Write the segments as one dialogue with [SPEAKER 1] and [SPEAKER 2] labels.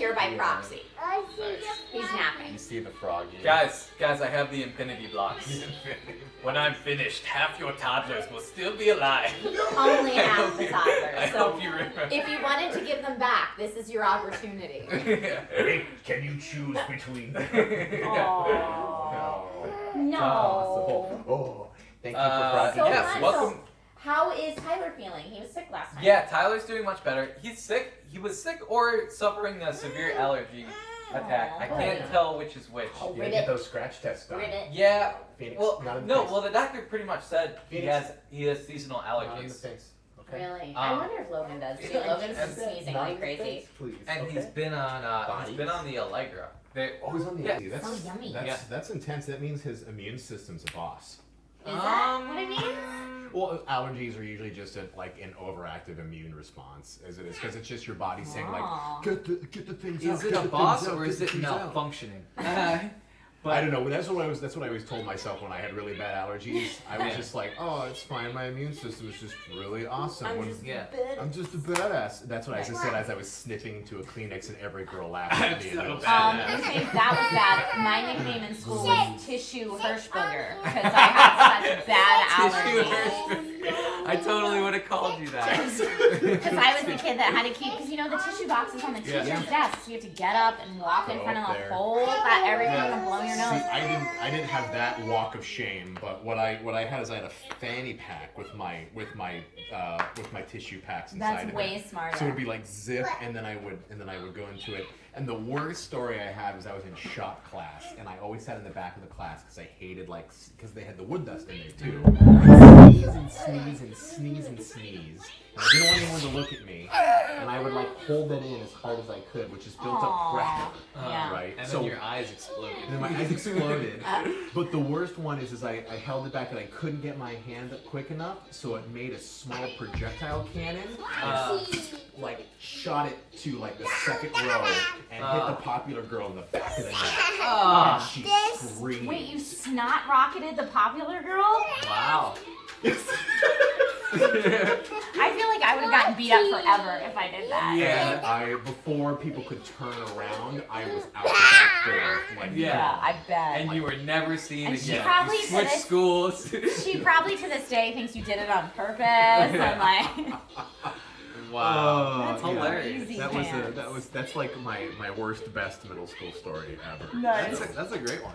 [SPEAKER 1] here by proxy. He's napping.
[SPEAKER 2] You see the froggy.
[SPEAKER 3] Guys, I have the infinity blocks. When I'm finished, half your toddlers will still be alive.
[SPEAKER 1] Only half the toddlers.
[SPEAKER 3] I
[SPEAKER 1] So
[SPEAKER 3] hope you remember.
[SPEAKER 1] if you wanted to give them back, this is your opportunity.
[SPEAKER 4] Hey, can you choose between?
[SPEAKER 1] No.
[SPEAKER 4] Oh, thank you for froggy.
[SPEAKER 1] So
[SPEAKER 3] yes,
[SPEAKER 1] fun.
[SPEAKER 3] welcome.
[SPEAKER 1] How is Tyler feeling? He was sick last time.
[SPEAKER 3] Yeah, Tyler's doing much better. He's sick. He was sick or suffering a severe allergy attack. I can't tell which is which.
[SPEAKER 1] Oh,
[SPEAKER 4] You gotta get those scratch tests done.
[SPEAKER 3] Yeah.
[SPEAKER 4] Phoenix,
[SPEAKER 3] Well,
[SPEAKER 4] not in the
[SPEAKER 3] no.
[SPEAKER 4] face.
[SPEAKER 3] Well, the doctor pretty much said he
[SPEAKER 4] Phoenix.
[SPEAKER 3] has seasonal
[SPEAKER 4] Not in the
[SPEAKER 3] allergies,
[SPEAKER 4] face. Okay.
[SPEAKER 1] Really? I wonder if Logan does too. Logan's been sneezing
[SPEAKER 4] Not
[SPEAKER 1] like
[SPEAKER 4] in the
[SPEAKER 1] crazy.
[SPEAKER 4] face, please.
[SPEAKER 3] and
[SPEAKER 4] okay.
[SPEAKER 3] he's been on the Allegra.
[SPEAKER 4] Oh, he's on the
[SPEAKER 3] Yeah.
[SPEAKER 4] AD. That's,
[SPEAKER 1] So yummy.
[SPEAKER 4] That's intense. That means his immune system's a boss.
[SPEAKER 1] Is that what it means?
[SPEAKER 4] Well, allergies are usually just an overactive immune response, as it is, because it's just your body saying
[SPEAKER 1] Aw.
[SPEAKER 4] like, get the things out.
[SPEAKER 3] Is it
[SPEAKER 4] get
[SPEAKER 3] a
[SPEAKER 4] the
[SPEAKER 3] boss
[SPEAKER 4] things out,
[SPEAKER 3] or
[SPEAKER 4] get
[SPEAKER 3] is
[SPEAKER 4] the
[SPEAKER 3] it
[SPEAKER 4] things out."
[SPEAKER 3] malfunctioning?
[SPEAKER 4] I don't know. But that's what I always told myself when I had really bad allergies. I was just like, oh, it's fine. My immune system is just really awesome.
[SPEAKER 1] I'm
[SPEAKER 4] When-
[SPEAKER 1] just
[SPEAKER 3] yeah.
[SPEAKER 4] I'm just a badass. That's what I said as I was sniffing to a Kleenex and every girl laughed at me.
[SPEAKER 3] I'm
[SPEAKER 4] And I
[SPEAKER 3] so
[SPEAKER 4] was
[SPEAKER 3] bad.
[SPEAKER 1] You think that was bad. My nickname in school was Tissue Hirschberger because I had such bad allergies.
[SPEAKER 3] I totally would have called you that.
[SPEAKER 1] Because I was the kid that had to keep, because you know the tissue box is on the teacher's desk, so you have to get up and walk in
[SPEAKER 4] Go
[SPEAKER 1] front of
[SPEAKER 4] up
[SPEAKER 1] the
[SPEAKER 4] there.
[SPEAKER 1] hole that everyone can blow your
[SPEAKER 4] See,
[SPEAKER 1] nose.
[SPEAKER 4] I didn't have that walk of shame, but what I had is I had a fanny pack with my tissue packs inside
[SPEAKER 1] That's
[SPEAKER 4] of
[SPEAKER 1] way
[SPEAKER 4] it.
[SPEAKER 1] smarter.
[SPEAKER 4] So it would be like zip, and then I would go into it. And the worst story I had was I was in shop class, and I always sat in the back of the class because I hated because they had the wood dust in there too. Sneeze and sneeze and sneeze and sneeze. And I didn't want anyone to look at me, and I would like hold that in as hard as I could, which is built up pressure.
[SPEAKER 1] Yeah.
[SPEAKER 4] Right.
[SPEAKER 3] And
[SPEAKER 4] so
[SPEAKER 3] then your eyes exploded.
[SPEAKER 4] and then my eyes exploded. But the worst one is I held it back and I couldn't get my hand up quick enough, so it made a small projectile cannon. Like shot it to like the second row and hit the popular girl in the back of the neck. And she screamed.
[SPEAKER 1] Wait, you snot rocketed the popular girl?
[SPEAKER 3] Wow.
[SPEAKER 1] I feel like I would have gotten beat up forever if I did that.
[SPEAKER 3] Yeah.
[SPEAKER 4] And before people could turn around, I was out the back door. Like,
[SPEAKER 1] Yeah, I bet.
[SPEAKER 3] And you were never seen
[SPEAKER 1] And she
[SPEAKER 3] again.
[SPEAKER 1] probably
[SPEAKER 3] You switched
[SPEAKER 1] said it-
[SPEAKER 3] schools.
[SPEAKER 1] She probably to this day thinks you did it on purpose. And like,
[SPEAKER 3] Wow.
[SPEAKER 1] That's
[SPEAKER 3] hilarious.
[SPEAKER 1] crazy.
[SPEAKER 4] That's like my worst best middle school story ever.
[SPEAKER 1] nice.
[SPEAKER 3] That's a great one.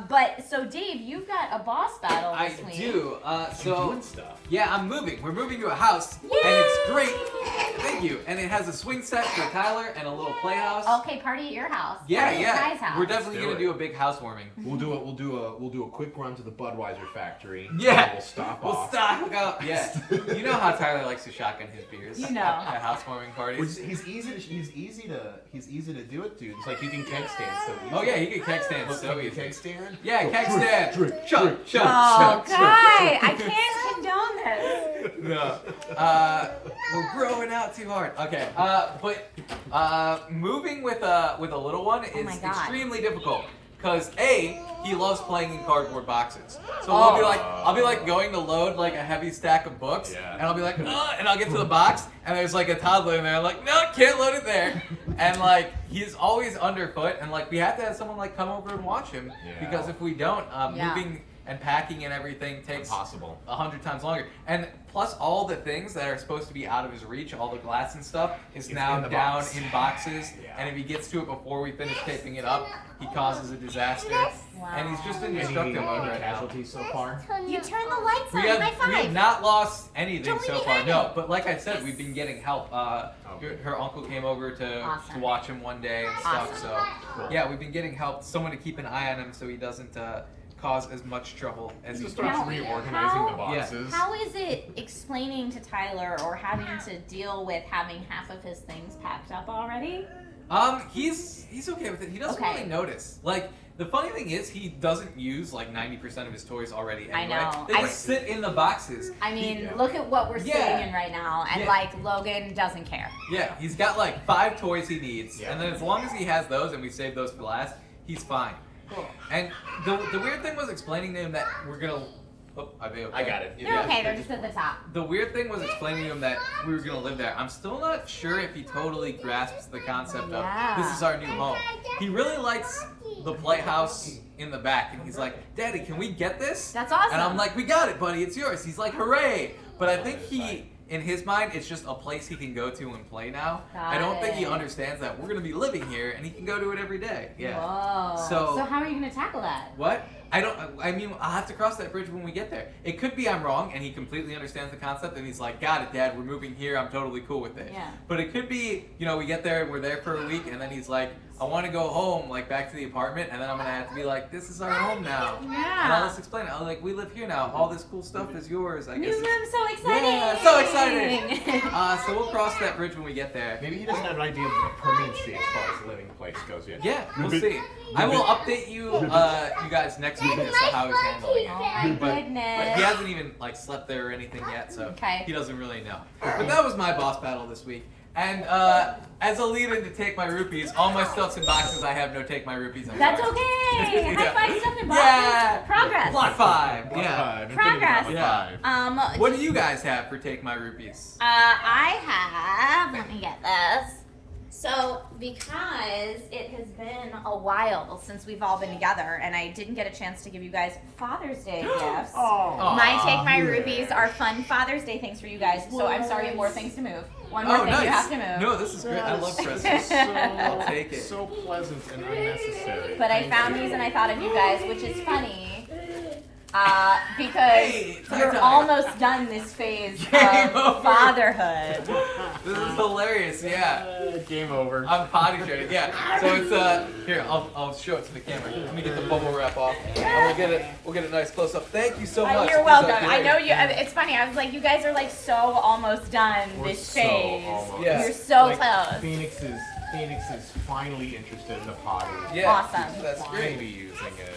[SPEAKER 1] But so Dave, you've got a boss battle
[SPEAKER 3] I
[SPEAKER 1] this week.
[SPEAKER 3] do.
[SPEAKER 4] You're
[SPEAKER 3] So
[SPEAKER 4] doing stuff.
[SPEAKER 3] yeah, I'm moving. We're moving to a house, and it's great. Thank you. And it has a swing set for Tyler and a little playhouse.
[SPEAKER 1] Okay, party at your house.
[SPEAKER 3] Yeah,
[SPEAKER 1] Party at
[SPEAKER 3] yeah.
[SPEAKER 1] Ty's house.
[SPEAKER 3] We're definitely
[SPEAKER 4] do
[SPEAKER 3] gonna
[SPEAKER 4] it.
[SPEAKER 3] do a big housewarming.
[SPEAKER 4] We'll do a quick run to the Budweiser factory.
[SPEAKER 3] Yeah.
[SPEAKER 4] And we'll stop
[SPEAKER 3] We'll
[SPEAKER 4] off.
[SPEAKER 3] stock up. Yeah. You know how Tyler likes to shotgun his beers.
[SPEAKER 1] You know.
[SPEAKER 3] At housewarming parties.
[SPEAKER 4] He's easy to do it, dude. It's like you can keg stand so easy.
[SPEAKER 3] Oh yeah, he can keg stand
[SPEAKER 4] Looks
[SPEAKER 3] so
[SPEAKER 4] like a
[SPEAKER 3] easy.
[SPEAKER 4] keg stand.
[SPEAKER 3] Yeah,
[SPEAKER 4] Go,
[SPEAKER 3] keg
[SPEAKER 4] drink,
[SPEAKER 3] stand.
[SPEAKER 4] drink,
[SPEAKER 3] Chug,
[SPEAKER 4] drink,
[SPEAKER 3] chug,
[SPEAKER 1] Oh,
[SPEAKER 3] chug,
[SPEAKER 1] guy, I can't condone this.
[SPEAKER 3] No. We're growing out too hard. Okay. But moving with a little one
[SPEAKER 1] Oh my
[SPEAKER 3] is
[SPEAKER 1] God.
[SPEAKER 3] extremely difficult. Cause he loves playing in cardboard boxes. So I'll be like going to load like a heavy stack of books,
[SPEAKER 4] Yeah.
[SPEAKER 3] and I'll be like, and I'll get to the box, and there's like a toddler in there. I'm like, no, can't load it there. And like he's always underfoot, and like we have to have someone like come over and watch him
[SPEAKER 4] Yeah.
[SPEAKER 3] because if we don't,
[SPEAKER 1] Yeah.
[SPEAKER 3] moving and packing and everything takes
[SPEAKER 4] Impossible.
[SPEAKER 3] 100 times longer. And plus all the things that are supposed to be out of his reach, all the glass and stuff, is
[SPEAKER 4] It's
[SPEAKER 3] now
[SPEAKER 4] in the
[SPEAKER 3] down
[SPEAKER 4] box.
[SPEAKER 3] in boxes.
[SPEAKER 4] Yeah.
[SPEAKER 3] And if he gets to it before we finish taping it up, he causes a disaster.
[SPEAKER 1] Wow.
[SPEAKER 3] And he's just in
[SPEAKER 4] Any
[SPEAKER 3] destructive mode right now.
[SPEAKER 4] casualties so far?
[SPEAKER 1] You turn the lights on.
[SPEAKER 3] We
[SPEAKER 1] High
[SPEAKER 3] have
[SPEAKER 1] five.
[SPEAKER 3] not lost anything
[SPEAKER 1] Don't
[SPEAKER 3] so
[SPEAKER 1] leave me
[SPEAKER 3] far.
[SPEAKER 1] hanging.
[SPEAKER 3] No, but like I said, we've been getting help.
[SPEAKER 4] Okay.
[SPEAKER 3] Her uncle came over to
[SPEAKER 1] Awesome.
[SPEAKER 3] watch him one day and stuff.
[SPEAKER 1] Awesome.
[SPEAKER 3] So
[SPEAKER 4] Cool.
[SPEAKER 3] yeah, we've been getting help. Someone to keep an eye on him so he doesn't cause as much trouble as he
[SPEAKER 4] Just
[SPEAKER 3] can.
[SPEAKER 4] starts reorganizing the
[SPEAKER 3] Yeah.
[SPEAKER 4] boxes.
[SPEAKER 1] How is it explaining to Tyler or having to deal with having half of his things packed up already?
[SPEAKER 3] He's okay with it. He doesn't
[SPEAKER 1] Okay.
[SPEAKER 3] really notice. Like the funny thing is, he doesn't use like 90% of his toys already.
[SPEAKER 1] I
[SPEAKER 3] Anyway.
[SPEAKER 1] know.
[SPEAKER 3] They just sit in the boxes.
[SPEAKER 1] I mean,
[SPEAKER 4] Yeah.
[SPEAKER 1] look at what we're
[SPEAKER 3] Yeah.
[SPEAKER 1] sitting in right now, and
[SPEAKER 3] Yeah.
[SPEAKER 1] like Logan doesn't care.
[SPEAKER 3] Yeah, he's got like 5 toys he needs,
[SPEAKER 4] Yeah.
[SPEAKER 3] and then as long as he has those and we save those for last, he's fine.
[SPEAKER 1] Cool.
[SPEAKER 3] And the weird thing was explaining to him that we're gonna Oh, are they okay?
[SPEAKER 4] I got it.
[SPEAKER 1] They're okay. They're just at the top.
[SPEAKER 3] The weird thing was explaining to him that we were gonna live there. I'm still not sure if he totally grasps the concept of this is our new home. He really likes the playhouse in the back, and he's like, "Daddy, can we get this?"
[SPEAKER 1] That's awesome.
[SPEAKER 3] And I'm like, "We got it, buddy. It's yours." He's like, "Hooray!" But I think in his mind, it's just a place he can go to and play now. I don't think he understands that we're gonna be living here, and he can go to it every day. Yeah.
[SPEAKER 1] Whoa. So how are you gonna tackle that?
[SPEAKER 3] What? I mean, I'll have to cross that bridge when we get there. It could be I'm wrong and he completely understands the concept and he's like, got it, Dad, we're moving here, I'm totally cool with it.
[SPEAKER 1] Yeah.
[SPEAKER 3] But it could be, we get there and we're there for a week and then he's like, I want to go home, like back to the apartment, and then I'm going to have to be like, this is our home now.
[SPEAKER 1] Yeah.
[SPEAKER 3] And I'll just explain it. I'll like, we live here now. All this cool stuff is yours. I guess.
[SPEAKER 1] I'm so excited.
[SPEAKER 3] Yeah, so excited. So we'll cross that bridge when we get there.
[SPEAKER 4] Maybe he doesn't have an idea of the permanency as far as the living place goes yet.
[SPEAKER 3] Yeah, we'll see. I will update you, you guys next week as to how he's handling it.
[SPEAKER 1] Oh my goodness.
[SPEAKER 3] But he hasn't even slept there or anything yet, so he doesn't really know. But that was my boss battle this week. And as a lead-in to Take My Rupees, all my stuff's in boxes. I have no Take My Rupees.
[SPEAKER 1] That's okay. High five stuff in boxes.
[SPEAKER 3] Yeah.
[SPEAKER 1] Progress.
[SPEAKER 3] Block 5. Yeah.
[SPEAKER 1] Progress.
[SPEAKER 3] Yeah. What do you guys have for Take My Rupees?
[SPEAKER 1] I have. Let me get this. So, because it has been a while since we've all been together, and I didn't get a chance to give you guys Father's Day gifts. My Take My Rupees are fun Father's Day things for you guys. So I'm sorry, more things to move. One more thing you have to move.
[SPEAKER 3] No, this is great. I love presents. I'll take it.
[SPEAKER 4] So pleasant and unnecessary.
[SPEAKER 1] But I found these and I thought of you guys, which is funny. Because you're almost done this phase of fatherhood.
[SPEAKER 3] This is hilarious, yeah.
[SPEAKER 4] Game over.
[SPEAKER 3] I'm potty training, yeah. So it's here. I'll show it to the camera. Let me get the bubble wrap off, and we'll get a nice close up. Thank you so much.
[SPEAKER 1] You're welcome. I know you. It's funny. I was like, you guys are like so almost done this phase.
[SPEAKER 3] Yeah.
[SPEAKER 1] You're so
[SPEAKER 4] like,
[SPEAKER 1] close.
[SPEAKER 4] Phoenix is finally interested in the potty.
[SPEAKER 3] Yeah.
[SPEAKER 1] Awesome.
[SPEAKER 3] That's great.
[SPEAKER 4] Finally using it.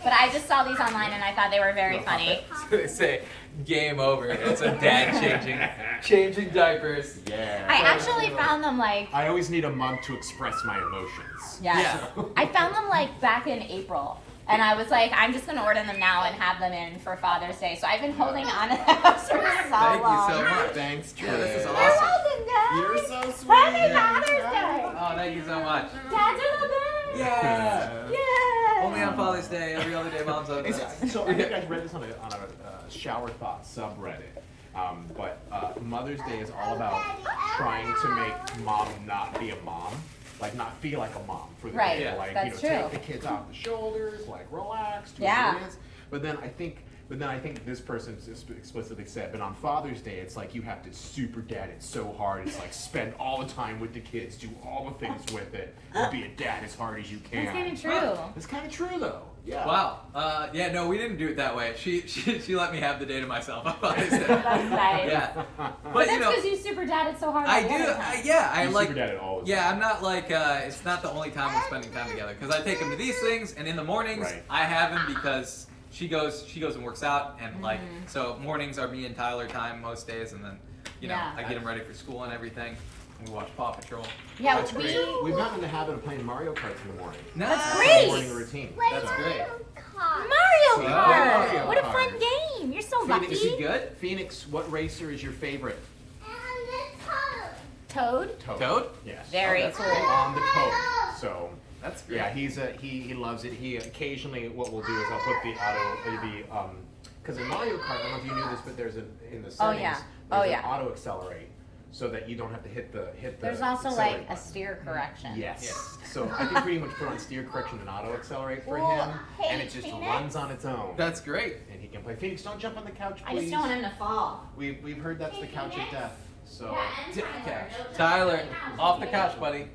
[SPEAKER 1] But I just saw these online and I thought they were very funny.
[SPEAKER 3] So they say, game over. It's a dad changing diapers.
[SPEAKER 4] Yeah.
[SPEAKER 1] I actually found them like.
[SPEAKER 4] I always need a mug to express my emotions.
[SPEAKER 1] Yeah. I found them like back in April. And I was like, I'm just going to order them now and have them in for Father's Day. So I've been holding on to them for so
[SPEAKER 3] Thank
[SPEAKER 1] long.
[SPEAKER 3] you so much.
[SPEAKER 4] Thanks, Trish.
[SPEAKER 3] Yeah, this is
[SPEAKER 1] You're
[SPEAKER 3] awesome.
[SPEAKER 1] welcome, guys.
[SPEAKER 4] You're so sweet.
[SPEAKER 1] Happy Father's Day.
[SPEAKER 3] Oh, thank you so much.
[SPEAKER 1] Dads are the best.
[SPEAKER 3] Yeah.
[SPEAKER 1] Yeah.
[SPEAKER 3] Only on Father's Day. Every other day, Mom's on.
[SPEAKER 4] So I think I read this on a Shower Thoughts subreddit. But Mother's Day is all about trying to make mom not be a mom. Like not feel like a mom for the day.
[SPEAKER 3] Yeah.
[SPEAKER 4] Like
[SPEAKER 1] That's
[SPEAKER 4] take
[SPEAKER 1] true.
[SPEAKER 4] the kids off the shoulders, like relax, do
[SPEAKER 1] Yeah.
[SPEAKER 4] what it is. But then I think this person explicitly said, but on Father's Day, it's like you have to super dad it so hard. It's like spend all the time with the kids, do all the things with it, and be a dad as hard as you can.
[SPEAKER 1] That's kind of true.
[SPEAKER 4] It's kind of true though. Yeah.
[SPEAKER 3] Wow. Yeah, no, we didn't do it that way. She let me have the day to myself on Father's Day.
[SPEAKER 1] That's nice.
[SPEAKER 3] Yeah.
[SPEAKER 1] But that's because you super dadded so hard.
[SPEAKER 3] I do. I
[SPEAKER 4] You
[SPEAKER 3] like.
[SPEAKER 4] super dad it all the
[SPEAKER 3] Yeah,
[SPEAKER 4] time.
[SPEAKER 3] I'm not like. It's not the only time we're spending time together because I take him to these things, and in the mornings
[SPEAKER 4] Right.
[SPEAKER 3] I have him because she goes and works out, and like so mornings are me and Tyler time most days, and then I get him ready for school and everything. And we watch Paw Patrol.
[SPEAKER 1] Yeah,
[SPEAKER 3] That's
[SPEAKER 1] we.
[SPEAKER 3] great.
[SPEAKER 4] We've gotten in the habit of playing Mario Karts in the morning.
[SPEAKER 3] That's
[SPEAKER 1] great.
[SPEAKER 4] Morning routine.
[SPEAKER 3] That's great.
[SPEAKER 1] Mario Kart.
[SPEAKER 4] Mario
[SPEAKER 1] What a
[SPEAKER 4] Kart.
[SPEAKER 1] fun game. You're so
[SPEAKER 4] Phoenix,
[SPEAKER 1] lucky.
[SPEAKER 3] Is he good?
[SPEAKER 4] Phoenix, what racer is your favorite?
[SPEAKER 1] Toad.
[SPEAKER 4] Toad. Yes.
[SPEAKER 1] Very
[SPEAKER 3] that's
[SPEAKER 1] cool.
[SPEAKER 3] great.
[SPEAKER 4] On the Toad. So
[SPEAKER 3] That's great.
[SPEAKER 4] yeah, he loves it. He occasionally what we'll do is I'll put the because in Mario Kart, I don't know if you knew this, but there's in the settings there's an auto accelerate so that you don't have to hit the.
[SPEAKER 1] There's also
[SPEAKER 4] accelerate
[SPEAKER 1] like a
[SPEAKER 4] button.
[SPEAKER 1] steer correction.
[SPEAKER 4] Yes. So I can pretty much put on steer correction and auto accelerate for
[SPEAKER 1] Well,
[SPEAKER 4] him,
[SPEAKER 1] hey,
[SPEAKER 4] and it just
[SPEAKER 1] Phoenix?
[SPEAKER 4] runs on its own.
[SPEAKER 3] That's great.
[SPEAKER 4] And he can play. Phoenix, don't jump on the couch, please.
[SPEAKER 1] I just don't want him to fall.
[SPEAKER 4] We've heard that's the couch of death. So
[SPEAKER 3] Tyler, off the couch, buddy.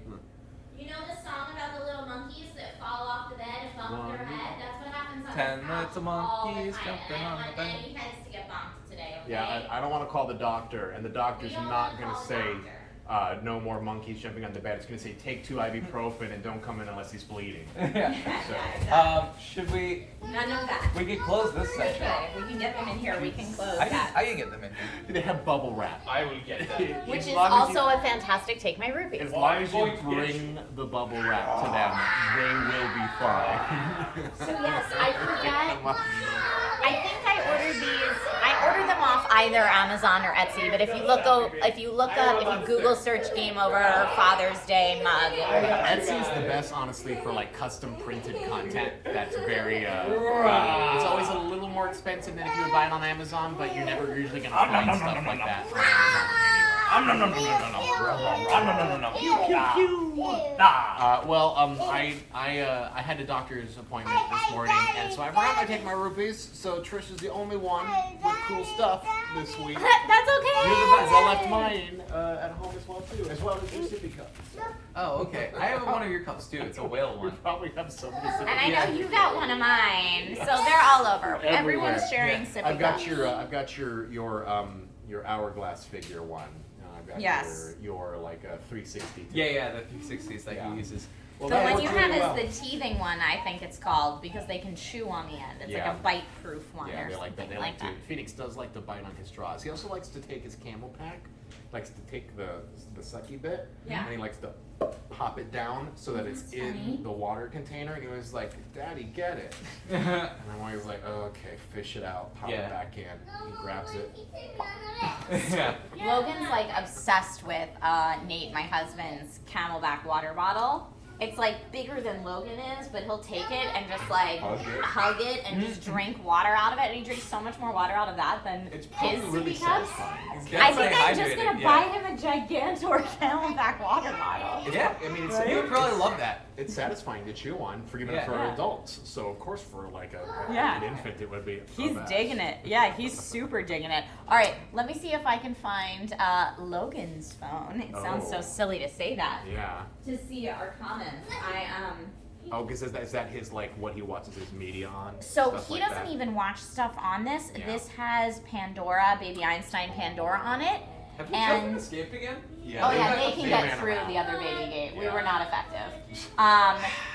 [SPEAKER 2] You know the song about the little monkeys that fall off the bed and bump their head? That's what happens on
[SPEAKER 3] 10
[SPEAKER 2] the couch
[SPEAKER 3] little
[SPEAKER 2] all the
[SPEAKER 3] monkeys
[SPEAKER 2] time.
[SPEAKER 3] jumping
[SPEAKER 2] And
[SPEAKER 3] on the bed.
[SPEAKER 2] he tends to get bumped today, okay?
[SPEAKER 4] yeah, I don't want to call the doctor, and the doctor's
[SPEAKER 2] We don't
[SPEAKER 4] not
[SPEAKER 2] wanna
[SPEAKER 4] going to
[SPEAKER 2] call the
[SPEAKER 4] say
[SPEAKER 2] doctor.
[SPEAKER 4] no more monkeys jumping on the bed. It's going to say take 2 ibuprofen and don't come in unless he's bleeding.
[SPEAKER 3] Yeah.
[SPEAKER 4] So
[SPEAKER 3] Should we?
[SPEAKER 1] None of that.
[SPEAKER 3] We could close this section.
[SPEAKER 1] Okay, if we can get them in here, we can close
[SPEAKER 3] I
[SPEAKER 1] that.
[SPEAKER 3] can get them in here.
[SPEAKER 4] they have bubble wrap.
[SPEAKER 3] I will get that.
[SPEAKER 1] Which
[SPEAKER 4] As
[SPEAKER 1] is
[SPEAKER 4] long as you-
[SPEAKER 1] also a fantastic Take My Rupees.
[SPEAKER 4] As long as you bring the bubble wrap to them, they will be fine.
[SPEAKER 1] So yes, I forgot. I think I ordered either Amazon or Etsy. But if you Google search Game Over Father's Day mug.
[SPEAKER 4] Etsy's the best, honestly, for like custom printed content. That's very. It's always a little more expensive than if you would buy it on Amazon, but you're never usually gonna find stuff like that on Amazon anyway. I had a doctor's appointment this morning, and so I forgot to take my rupees. So Trish is the only one with cool stuff this week.
[SPEAKER 1] That's okay.
[SPEAKER 4] You're the best. I left mine at home as well too, as well as your sippy cups.
[SPEAKER 3] Oh, okay. I have one of your cups too. It's a whale
[SPEAKER 4] We
[SPEAKER 3] one.
[SPEAKER 4] probably have so many sippy cups.
[SPEAKER 1] And I know you got one of mine, so they're all over. Everyone's sharing sippy
[SPEAKER 4] I've got
[SPEAKER 1] cups.
[SPEAKER 4] I've got your hourglass figure one. I've got
[SPEAKER 1] Yes.
[SPEAKER 4] your like a 360. too.
[SPEAKER 3] Yeah, the 360s that he uses.
[SPEAKER 4] Well,
[SPEAKER 1] The
[SPEAKER 4] that
[SPEAKER 1] one you
[SPEAKER 4] works
[SPEAKER 1] have
[SPEAKER 4] really
[SPEAKER 1] is the teething one, I think it's called, because they can chew on the end. It's
[SPEAKER 4] Yeah.
[SPEAKER 1] like a bite-proof one
[SPEAKER 4] Yeah,
[SPEAKER 1] or
[SPEAKER 4] they like that.
[SPEAKER 1] something
[SPEAKER 4] They like
[SPEAKER 1] that.
[SPEAKER 4] to. Phoenix does like to bite on his straws. He also likes to take his camel pack, likes to take the sucky bit,
[SPEAKER 1] Yeah.
[SPEAKER 4] and he likes to pop it down so that it's
[SPEAKER 1] That's
[SPEAKER 4] in
[SPEAKER 1] funny.
[SPEAKER 4] the water container. And he was like, "Daddy, get it." And I'm always like, "Oh, okay, fish it out, pop
[SPEAKER 3] Yeah.
[SPEAKER 4] it back in." He grabs it.
[SPEAKER 3] Yeah.
[SPEAKER 1] Logan's like obsessed with Nate, my husband's Camelback water bottle. It's like bigger than Logan is, but he'll take it and just like hug it and just drink water out of it. And he drinks so much more water out of that than
[SPEAKER 4] It's probably
[SPEAKER 1] his
[SPEAKER 4] really
[SPEAKER 1] sippy cups.
[SPEAKER 4] satisfying.
[SPEAKER 1] I think I'm just
[SPEAKER 3] Definitely
[SPEAKER 1] gonna
[SPEAKER 3] hydrated,
[SPEAKER 1] buy him a Gigantor Camelback water bottle.
[SPEAKER 3] Yeah.
[SPEAKER 4] I mean,
[SPEAKER 3] He would probably love that.
[SPEAKER 4] It's satisfying to chew on, for even
[SPEAKER 3] Yeah.
[SPEAKER 4] for
[SPEAKER 1] Yeah.
[SPEAKER 4] adults. So of course, for like
[SPEAKER 1] Yeah.
[SPEAKER 4] an infant, it would be.
[SPEAKER 1] He's digging it. Yeah, he's super digging it. All right, let me see if I can find Logan's phone. It sounds so
[SPEAKER 4] Oh.
[SPEAKER 1] silly to say that.
[SPEAKER 4] Yeah.
[SPEAKER 1] To see our comments.
[SPEAKER 4] Oh, because is that his like what he watches his media on?
[SPEAKER 1] So
[SPEAKER 4] Stuff
[SPEAKER 1] he
[SPEAKER 4] like
[SPEAKER 1] doesn't
[SPEAKER 4] that?
[SPEAKER 1] even watch stuff on this.
[SPEAKER 4] Yeah.
[SPEAKER 1] This has Pandora, Baby Einstein Pandora on it.
[SPEAKER 3] Have you
[SPEAKER 1] And-
[SPEAKER 3] tried escaped again?
[SPEAKER 1] Oh yeah,
[SPEAKER 4] they
[SPEAKER 1] they can
[SPEAKER 4] they
[SPEAKER 1] get
[SPEAKER 4] ran
[SPEAKER 1] through
[SPEAKER 4] around.
[SPEAKER 1] the other baby gate. We
[SPEAKER 4] Yeah.
[SPEAKER 1] were not effective.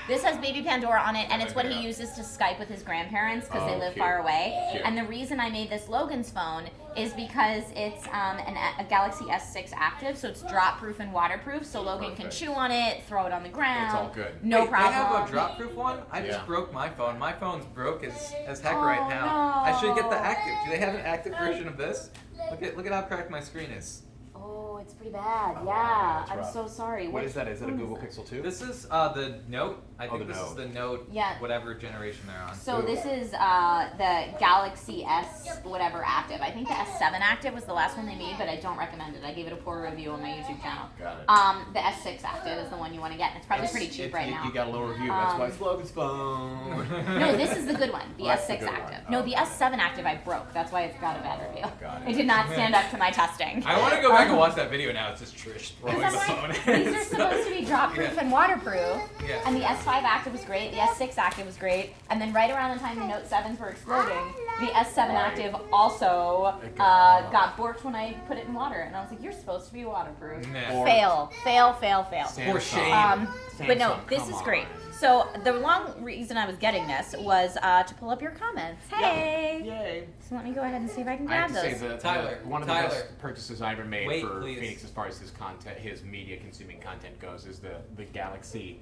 [SPEAKER 1] This has Baby Pandora on it, and it's what he uses to Skype with his grandparents because they
[SPEAKER 4] Oh,
[SPEAKER 1] live
[SPEAKER 4] cute.
[SPEAKER 1] far away.
[SPEAKER 4] Cute.
[SPEAKER 1] And the reason I made this Logan's phone is because it's a Galaxy S6 Active, so it's drop-proof and waterproof. So Logan can
[SPEAKER 4] Perfect.
[SPEAKER 1] chew on it, throw it on the ground.
[SPEAKER 4] It's all good.
[SPEAKER 1] No
[SPEAKER 3] Wait,
[SPEAKER 1] problem.
[SPEAKER 3] They have a drop-proof one? I just
[SPEAKER 4] Yeah.
[SPEAKER 3] broke my phone. My phone's broke as heck
[SPEAKER 1] Oh,
[SPEAKER 3] right now. I should get the
[SPEAKER 1] no.
[SPEAKER 3] active. Do they have an active version of this? Look at how cracked my screen is.
[SPEAKER 1] Oh, it's pretty bad. Yeah,
[SPEAKER 4] that's
[SPEAKER 1] I'm
[SPEAKER 4] rough.
[SPEAKER 1] so sorry.
[SPEAKER 4] What is that? Is it a
[SPEAKER 1] phone
[SPEAKER 4] Google
[SPEAKER 1] that?
[SPEAKER 4] Pixel 2?
[SPEAKER 3] This is the Note. I think
[SPEAKER 4] the
[SPEAKER 3] this is
[SPEAKER 4] Note.
[SPEAKER 3] the Note.
[SPEAKER 1] Yeah.
[SPEAKER 3] Whatever generation they're on.
[SPEAKER 1] So this is the Galaxy S whatever Active. I think the S7 Active was the last one they made, but I don't recommend it. I gave it a poor review on my YouTube channel.
[SPEAKER 4] Got it.
[SPEAKER 1] The S6 Active is the one you want to get, and it's probably pretty cheap right now.
[SPEAKER 4] You got a low review. That's why it's Logan's phone.
[SPEAKER 1] No, this is the good one, the
[SPEAKER 4] Oh, that's the
[SPEAKER 1] S6
[SPEAKER 4] good one.
[SPEAKER 1] Active.
[SPEAKER 4] Oh,
[SPEAKER 1] No, the
[SPEAKER 4] okay.
[SPEAKER 1] S7 Active I broke. That's why it's got a bad review.
[SPEAKER 4] Got it.
[SPEAKER 1] It did not stand up to my testing.
[SPEAKER 3] I want to go back and watch that video now. It's just Trish throwing the
[SPEAKER 1] Because I'm
[SPEAKER 3] phone.
[SPEAKER 1] like, these are supposed to be drop-proof and waterproof.
[SPEAKER 3] Yeah.
[SPEAKER 1] And the S5 Active was great, the S6 Active was great, and then right around the time the Note 7s were exploding, the S7 Active also
[SPEAKER 4] It got-
[SPEAKER 1] got borked when I put it in water. And I was like, you're supposed to be waterproof.
[SPEAKER 3] Nah.
[SPEAKER 4] Or-
[SPEAKER 1] Fail, fail, fail, fail.
[SPEAKER 3] For shame.
[SPEAKER 1] But no,
[SPEAKER 4] Samsung,
[SPEAKER 1] this
[SPEAKER 4] come
[SPEAKER 1] is great.
[SPEAKER 4] on.
[SPEAKER 1] So the long reason I was getting this was to pull up your comments. Hey!
[SPEAKER 4] Yay.
[SPEAKER 1] So let me go ahead and see if I can
[SPEAKER 4] I have
[SPEAKER 1] grab
[SPEAKER 4] to say
[SPEAKER 1] those.
[SPEAKER 3] Tyler,
[SPEAKER 4] one of the
[SPEAKER 3] Tyler.
[SPEAKER 4] best purchases I ever made
[SPEAKER 3] Wait,
[SPEAKER 4] for
[SPEAKER 3] please.
[SPEAKER 4] Phoenix as far as his content, his media consuming content goes, is the Galaxy.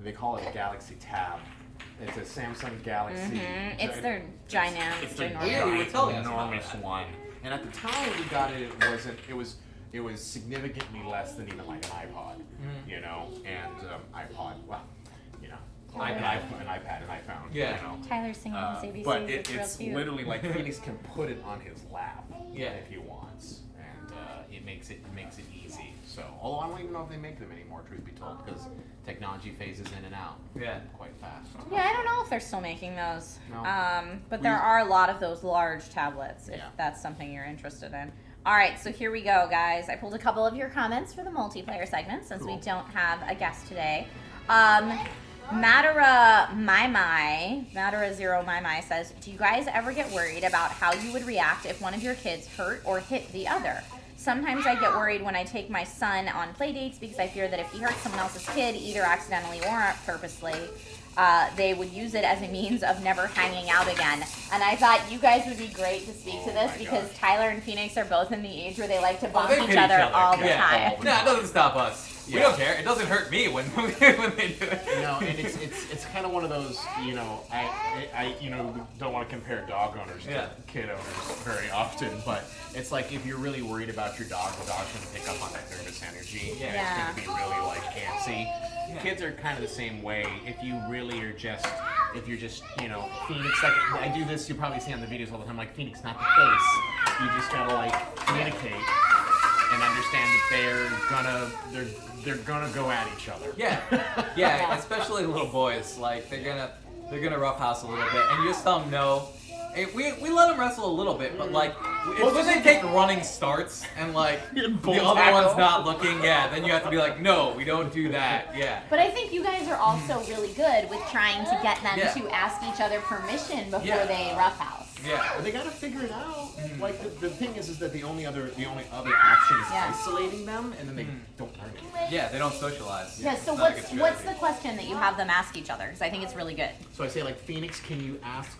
[SPEAKER 4] They call it a Galaxy Tab. It's a Samsung Galaxy.
[SPEAKER 1] It's their giant,
[SPEAKER 4] It's the
[SPEAKER 1] ginormous.
[SPEAKER 3] Yeah, you were telling us about
[SPEAKER 4] enormous
[SPEAKER 3] that.
[SPEAKER 4] one. And at the time we got it, it was significantly less than even like an iPod, you know, and iPod. Well, you know,
[SPEAKER 1] Tyler.
[SPEAKER 4] an iPad, an iPhone.
[SPEAKER 3] Yeah.
[SPEAKER 4] You know.
[SPEAKER 1] Tyler's singing his ABCs.
[SPEAKER 4] But
[SPEAKER 1] it's real
[SPEAKER 4] it's
[SPEAKER 1] cute.
[SPEAKER 4] literally like Phoenix can put it on his lap
[SPEAKER 3] Yeah.
[SPEAKER 4] if he wants, and it makes it easy. So, although I don't even know if they make them anymore, truth be told, because technology phases in and out
[SPEAKER 3] Yeah.
[SPEAKER 4] quite fast.
[SPEAKER 1] Yeah, I don't know if they're still making those.
[SPEAKER 4] No.
[SPEAKER 1] But there are a lot of those large tablets if
[SPEAKER 4] Yeah.
[SPEAKER 1] that's something you're interested in. All right, so here we go, guys. I pulled a couple of your comments for the multiplayer segment since we
[SPEAKER 4] Cool.
[SPEAKER 1] don't have a guest today. Madara Zero My says, do you guys ever get worried about how you would react if one of your kids hurt or hit the other? Sometimes I get worried when I take my son on play dates because I fear that if he hurts someone else's kid, either accidentally or purposely, they would use it as a means of never hanging out again. And I thought you guys would be great to speak to this
[SPEAKER 4] my
[SPEAKER 1] because
[SPEAKER 4] gosh.
[SPEAKER 1] Tyler and Phoenix are both in the age where they like to bump
[SPEAKER 3] they
[SPEAKER 1] each
[SPEAKER 3] hit
[SPEAKER 1] other all the
[SPEAKER 3] Yeah.
[SPEAKER 1] time.
[SPEAKER 3] No, it doesn't stop us. We don't care. It doesn't hurt me when when they do it.
[SPEAKER 4] No, and it's kind of one of those, you know, I don't want to compare dog owners to kid owners very often, but it's like if you're really worried about your dog, the dog's going to pick up on that nervous energy, and it's going to be really like antsy. Yeah. Kids are kind of the same way. If you're just, you know, Phoenix, like I do this, you probably see on the videos all the time, like Phoenix, not the face. You just gotta like communicate and understand that they're gonna go at each other.
[SPEAKER 3] Yeah, especially little boys, like they're gonna roughhouse a little bit, and you just tell them no. We let them wrestle a little bit, but like it's when they take running starts and like the other one's not looking, then you have to be like, no, we don't do that.
[SPEAKER 1] But I think you guys are also really good with trying to get them to ask each other permission before they roughhouse.
[SPEAKER 4] But they gotta figure it out. Like the thing is that the only other option is isolating them, and then they don't learn it.
[SPEAKER 3] Yeah, they don't socialize.
[SPEAKER 1] Yeah. So what's the question that you have them ask each other? Because I think it's really good.
[SPEAKER 4] So I say like, Phoenix, can you ask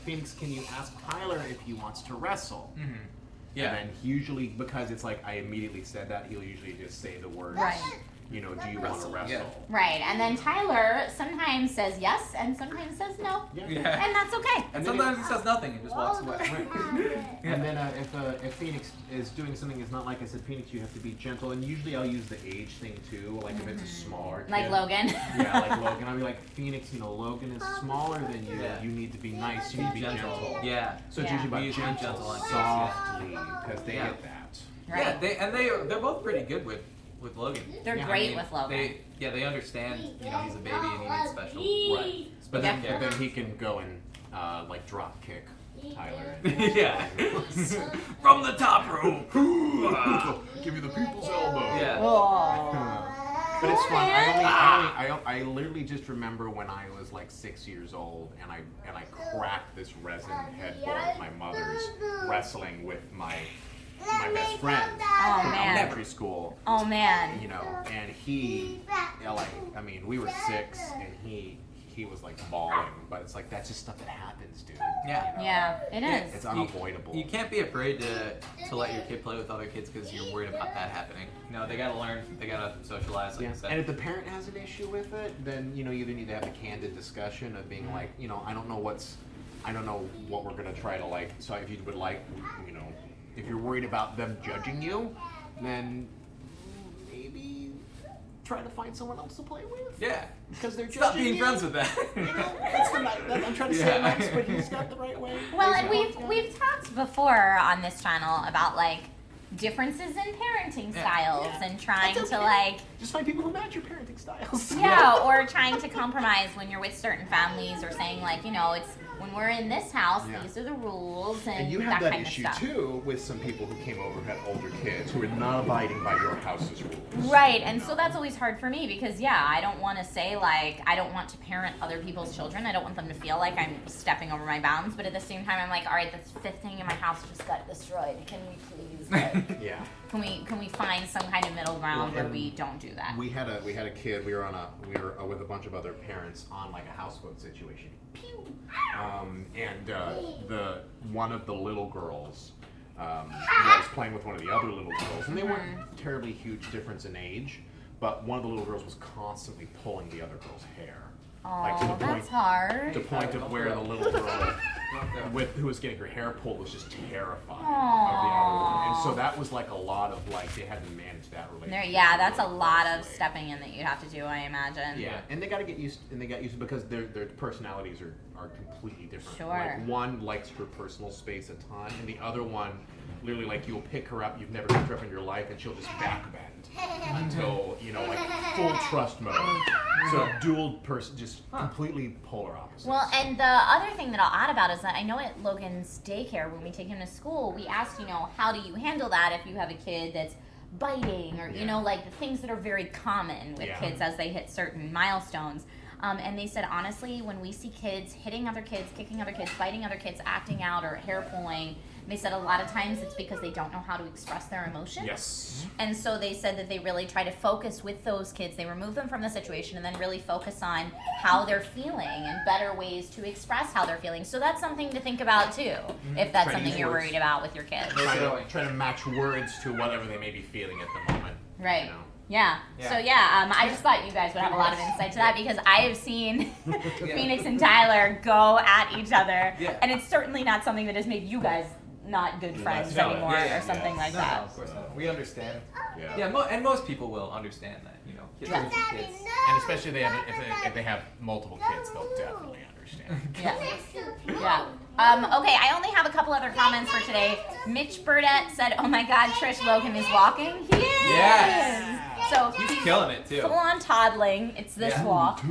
[SPEAKER 4] Phoenix, can you ask Tyler if he wants to wrestle?
[SPEAKER 3] Mm-hmm.
[SPEAKER 4] Yeah. And then usually, because it's like I immediately said that, he'll usually just say the words.
[SPEAKER 1] Right.
[SPEAKER 4] You know, do you want to wrestle?
[SPEAKER 3] Yeah.
[SPEAKER 1] Right, and then Tyler sometimes says yes and sometimes says no. And that's okay.
[SPEAKER 3] And sometimes he says nothing and just walks away.
[SPEAKER 4] And then if Phoenix is doing something, it's not like I said, Phoenix, you have to be gentle. And usually I'll use the age thing too, like if it's a smaller kid.
[SPEAKER 1] Like Logan.
[SPEAKER 4] Yeah, like Logan. I'll be like, Phoenix, you know, Logan is smaller than you. You need to be nice. You need to be gentle.
[SPEAKER 3] Yeah.
[SPEAKER 4] So it's usually about gentle, softly, because they get that.
[SPEAKER 1] Right.
[SPEAKER 3] Yeah, they're both pretty good with Logan.
[SPEAKER 1] They're great with Logan.
[SPEAKER 3] They understand, you know, he's a baby and he needs special.
[SPEAKER 4] Right. But then he can go and like drop kick Tyler.
[SPEAKER 3] From the top rope.
[SPEAKER 4] Give you the people's elbow.
[SPEAKER 3] Yeah.
[SPEAKER 4] But it's fun. I literally just remember when I was like 6 years old and I cracked this resin headboard of my mother's wrestling with my best friend from elementary school.
[SPEAKER 1] Oh man.
[SPEAKER 4] You know, and he, like, I mean, we were 6 and he was like bawling, but it's like that's just stuff that happens, dude.
[SPEAKER 3] Yeah.
[SPEAKER 4] You know?
[SPEAKER 1] Yeah, it is.
[SPEAKER 4] It's unavoidable.
[SPEAKER 3] You can't be afraid to let your kid play with other kids because you're worried about that happening. You know, they gotta learn, they gotta socialize, like you said.
[SPEAKER 4] And if the parent has an issue with it, then you know you either need to have a candid discussion of being like, you know, I don't know what we're gonna try to like. So if you would like, you know, if you're worried about them judging you, then maybe try to find someone else to play with.
[SPEAKER 3] Yeah.
[SPEAKER 4] Because they're
[SPEAKER 3] Stop
[SPEAKER 4] judging
[SPEAKER 3] being
[SPEAKER 4] you.
[SPEAKER 3] friends with that.
[SPEAKER 4] You know, I'm trying to say it nice, but he's got the right way.
[SPEAKER 1] Well, and we've talked before on this channel about like differences in parenting styles and trying to like
[SPEAKER 4] just find people who match your parenting styles.
[SPEAKER 1] Or trying to compromise when you're with certain families, or saying like, you know, it's when we're in this house, these are the rules, and
[SPEAKER 4] you have that
[SPEAKER 1] kind
[SPEAKER 4] issue
[SPEAKER 1] of stuff.
[SPEAKER 4] too with some people who came over who had older kids who were not abiding by your house's rules.
[SPEAKER 1] Right, and so that's always hard for me because I don't want to say like I don't want to parent other people's children. I don't want them to feel like I'm stepping over my bounds, but at the same time I'm like, all right, this 5th thing in my house just got destroyed. Can we please like, Can we find some kind of middle ground where we don't do that?
[SPEAKER 4] We had a kid. We were with a bunch of other parents on like a houseboat situation. And the one of the little girls was playing with one of the other little girls, and they weren't terribly huge difference in age, but one of the little girls was constantly pulling the other girl's hair. Like to the
[SPEAKER 1] that's hard.
[SPEAKER 4] The point of where the little girl who was getting her hair pulled was just terrified of the other one. And so that was like a lot of like they had to manage that relationship.
[SPEAKER 1] That's a lot of stepping in that you'd have to do, I imagine.
[SPEAKER 4] Yeah, and they got to get used because their personalities are completely different.
[SPEAKER 1] Sure.
[SPEAKER 4] Like one likes her personal space a ton, and the other one literally like you'll pick her up, you've never picked her up in your life, and she'll just backbend until like full trust mode. So dual person, just completely polar opposites.
[SPEAKER 1] Well, and the other thing that I'll add about is that I know at Logan's daycare when we take him to school, we asked, how do you handle that if you have a kid that's biting or like the things that are very common with kids as they hit certain milestones. And they said, honestly, when we see kids hitting other kids, kicking other kids, biting other kids, acting out, or hair pulling, they said a lot of times it's because they don't know how to express their emotions.
[SPEAKER 4] Yes.
[SPEAKER 1] And so they said that they really try to focus with those kids. They remove them from the situation and then really focus on how they're feeling and better ways to express how they're feeling. So that's something to think about too, if that's something you're worried about with your kids.
[SPEAKER 4] Try to match words to whatever they may be feeling at the moment.
[SPEAKER 1] Right.
[SPEAKER 4] You know?
[SPEAKER 1] Yeah. So I just thought you guys would have a lot of insight to that because I have seen Phoenix and Tyler go at each other, and it's certainly not something that has made you guys not good friends anymore or something like that.
[SPEAKER 3] No, of course not. We understand.
[SPEAKER 4] Yeah.
[SPEAKER 3] And most people will understand that. You know, kids are kids.
[SPEAKER 4] And especially if they have multiple kids, they'll definitely understand.
[SPEAKER 1] Yeah. Okay, I only have a couple other comments for today. Mitch Burdette said, "Oh my God, Trish, Logan is walking." He is.
[SPEAKER 3] Yes.
[SPEAKER 1] So
[SPEAKER 3] he's killing it too.
[SPEAKER 1] Full on toddling. It's this walk.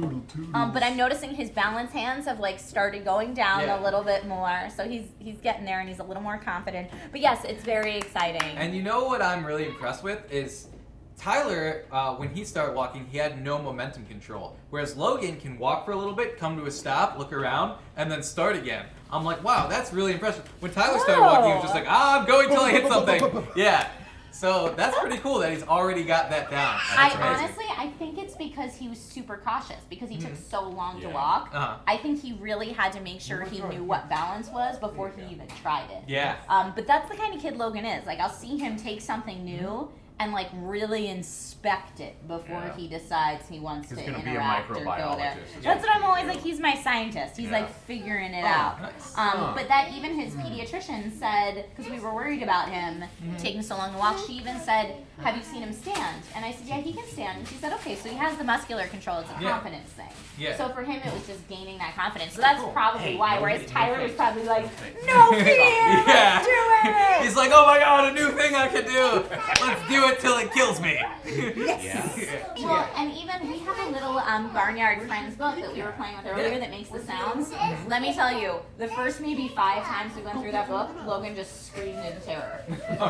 [SPEAKER 1] But I'm noticing his balance hands have like started going down a little bit more. So he's getting there and he's a little more confident. But yes, it's very exciting.
[SPEAKER 3] And you know what I'm really impressed with is Tyler, when he started walking, he had no momentum control. Whereas Logan can walk for a little bit, come to a stop, look around, and then start again. I'm like, wow, that's really impressive. When Tyler started walking, he was just like, I'm going till I hit something. Yeah. So that's pretty cool that he's already got that down.
[SPEAKER 1] Honestly, I think it's because he was super cautious because he took so long to walk. I think he really had to make sure he knew what balance was before he even tried it.
[SPEAKER 3] Yeah.
[SPEAKER 1] But that's the kind of kid Logan is. Like, I'll see him take something new and like really inspect it before he decides he wants to interact or go there. That's what I'm always like. He's my scientist. He's like figuring it out.
[SPEAKER 3] Nice.
[SPEAKER 1] But that even his pediatrician said, because we were worried about him taking so long to walk, she even said, "Have you seen him stand?" And I said, "Yeah, he can stand." And she said, "Okay, so he has the muscular control. It's a confidence thing."
[SPEAKER 3] Yeah.
[SPEAKER 1] So for him, it was just gaining that confidence. So that's probably why. Whereas Tyler was probably like, "No fear, let's do it."
[SPEAKER 3] He's like, "Oh my God, a new thing I can do. Let's do it till it kills me."
[SPEAKER 1] Well, and even we have a little Barnyard Friends book that we were playing with earlier that makes the sounds. Let me tell you, the first maybe 5 times we went through that book, Logan just screamed in terror.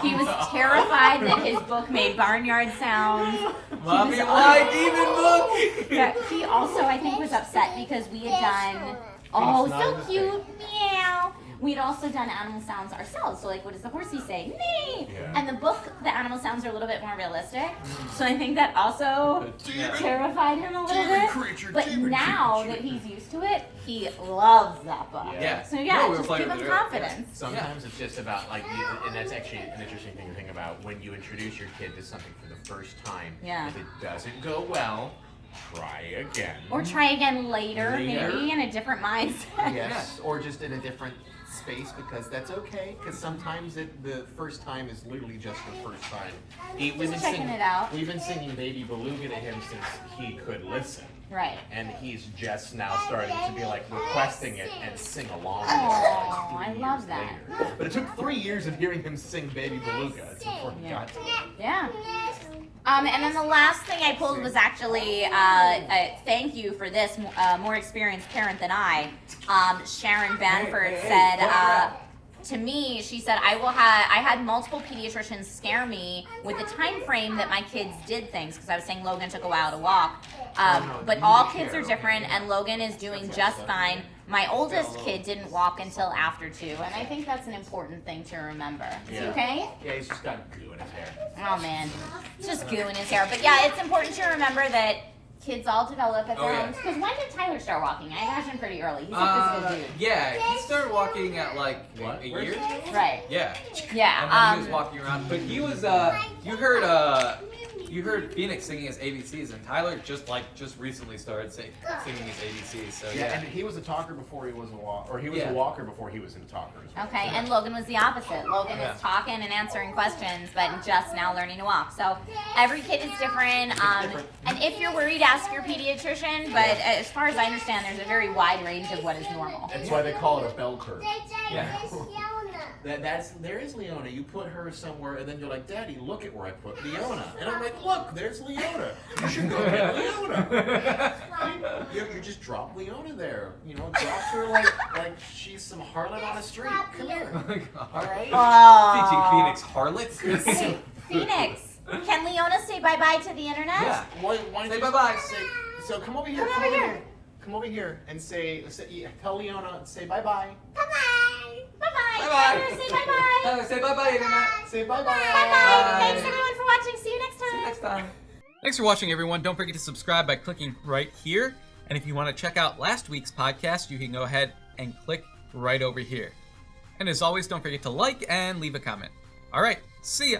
[SPEAKER 1] He was terrified that his book made barnyard sounds.
[SPEAKER 3] Mommy, why demon book?
[SPEAKER 1] Yeah, he also, I think, was upset because we had done, oh, so cute, meow. We'd also done animal sounds ourselves. So, like, what does the horsey say? Nee! And the book, the animal sounds are a little bit more realistic. So I think that also terrified him a little bit. But now that he's used to it, he loves that book. So just give him confidence.
[SPEAKER 4] Sometimes it's just about, like, and that's actually an interesting thing to think about when you introduce your kid to something for the first time. If it doesn't go well, try again.
[SPEAKER 1] Or try again later. Maybe in a different mindset.
[SPEAKER 4] Yes, or just in a different space, because that's okay, because sometimes the first time is literally just the first time. We've been
[SPEAKER 1] checking it out.
[SPEAKER 4] We've been singing Baby Beluga to him since he could listen.
[SPEAKER 1] Right.
[SPEAKER 4] And he's just now starting to be like requesting it and sing along.
[SPEAKER 1] Oh, I love that.
[SPEAKER 4] Later. But it took 3 years of hearing him sing Baby Beluga before he got to it.
[SPEAKER 1] Yeah. And then the last thing I pulled was actually thank you for this, more experienced parent than I. Sharon Banford said, to me, she said, I had multiple pediatricians scare me with the time frame that my kids did things, because I was saying Logan took a while to walk. But all kids are different, and Logan is doing just fine. My oldest kid didn't walk until after 2, and I think that's an important thing to remember. Is he okay?
[SPEAKER 4] Yeah, he's just got goo in his hair.
[SPEAKER 1] Oh man, it's just goo in his hair. But yeah, it's important to remember that kids all develop at their own. Because when did Tyler start walking? I imagine pretty early. He's a physical dude.
[SPEAKER 3] Yeah, he started walking at like a year.
[SPEAKER 1] Right.
[SPEAKER 3] Yeah.
[SPEAKER 1] Yeah.
[SPEAKER 3] And then he was walking around, but he was you heard Phoenix singing his ABCs, and Tyler just recently started singing his ABCs. So
[SPEAKER 4] yeah, and he was a talker before he was a walker, or he was a walker before he was a talker as well.
[SPEAKER 1] Okay, and Logan was the opposite. Logan is talking and answering questions, but just now learning to walk. So every kid is different. And if you're worried, ask your pediatrician. But as far as I understand, there's a very wide range of what is normal.
[SPEAKER 4] That's why they call it a bell curve.
[SPEAKER 3] Yeah.
[SPEAKER 4] There is Leona. You put her somewhere, and then you're like, Daddy, look at where I put Leona. And I'm like, look, there's Leona. You should go get Leona. You just drop Leona there. You know, drop her like she's some harlot on a street. Come here. All right.
[SPEAKER 3] Teaching Phoenix harlots.
[SPEAKER 1] Hey, Phoenix, can Leona say bye-bye to the internet?
[SPEAKER 3] Yeah.
[SPEAKER 4] Why
[SPEAKER 3] say bye-bye.
[SPEAKER 4] So come over here. Come over here. Come over here and tell Leona, say bye-bye.
[SPEAKER 1] Bye-bye. Bye-bye.
[SPEAKER 3] Bye-bye.
[SPEAKER 1] Say bye-bye.
[SPEAKER 3] Say bye-bye, internet.
[SPEAKER 4] Say bye-bye.
[SPEAKER 1] Bye-bye. Thanks, everyone, for watching. See you next time.
[SPEAKER 3] See you next time. Thanks for watching, everyone. Don't forget to subscribe by clicking right here. And if you want to check out last week's podcast, you can go ahead and click right over here. And as always, don't forget to like and leave a comment. All right, see ya.